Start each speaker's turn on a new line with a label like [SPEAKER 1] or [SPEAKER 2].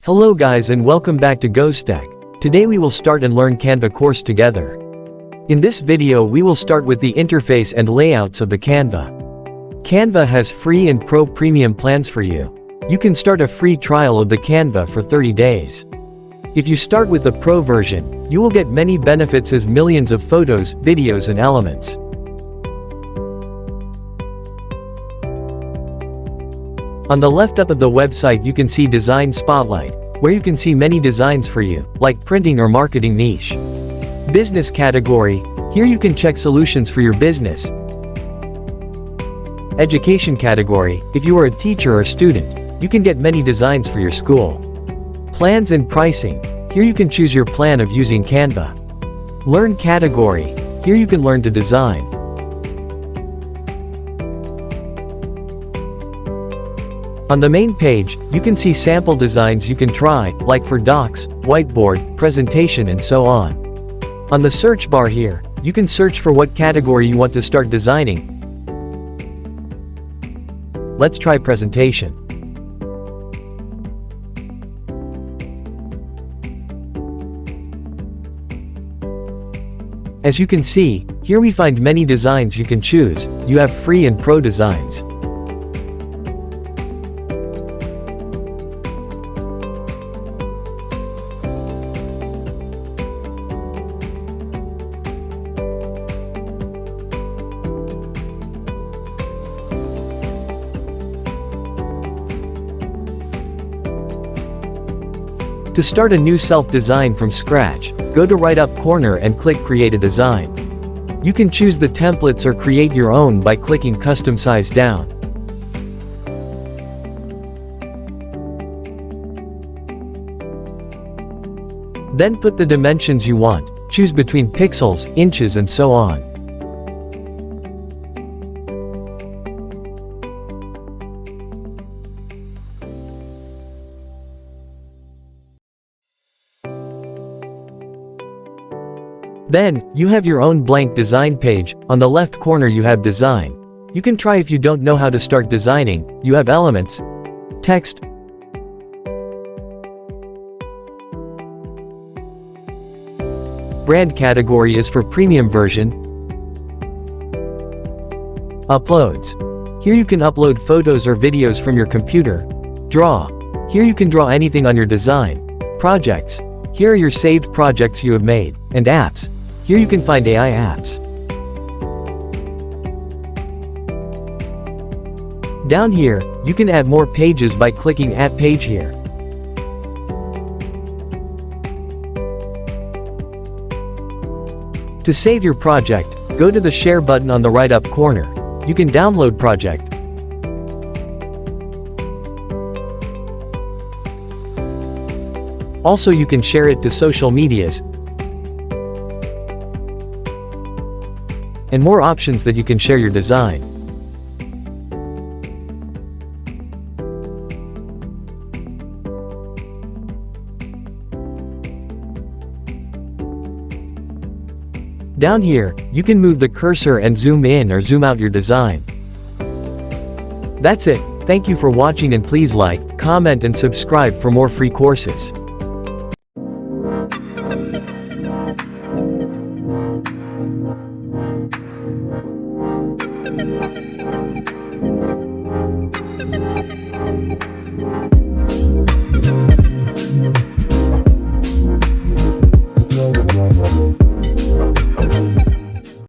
[SPEAKER 1] Hello guys and welcome back to GosTech. Today we will start and learn Canva course together. In this video we will start with the interface and layouts of the Canva. Canva has free and pro premium plans for you. You can start a free trial of the Canva for 30 days. If you start with the pro version, you will get many benefits as millions of photos, videos and elements. On the left up of the website you can see Design Spotlight, where you can see many designs for you, like printing or marketing niche. Business category, here you can check solutions for your business. Education category, if you are a teacher or student, you can get many designs for your school. Plans and pricing, here you can choose your plan of using Canva. Learn category, here you can learn to design. On the main page, you can see sample designs you can try, like for docs, whiteboard, presentation and so on. On the search bar here, you can search for what category you want to start designing. Let's try presentation. As you can see, here we find many designs you can choose. You have free and pro designs. To start a new self-design from scratch, go to right up corner and click Create a Design. You can choose the templates or create your own by clicking Custom Size down. Then put the dimensions you want, choose between pixels, inches and so on. Then, you have your own blank design page. On the left corner you have design. You can try if you don't know how to start designing. You have elements, text, brand category is for premium version, uploads. Here you can upload photos or videos from your computer. Draw. Here you can draw anything on your design. Projects. Here are your saved projects you have made. And apps. Here you can find AI apps. Down here, you can add more pages by clicking Add Page here. To save your project, go to the Share button on the right up corner. You can download project. Also you can share it to social medias. And more options that you can share your design. Down here, you can move the cursor and zoom in or zoom out your design. That's it. Thank you for watching and please like, comment and subscribe for more free courses.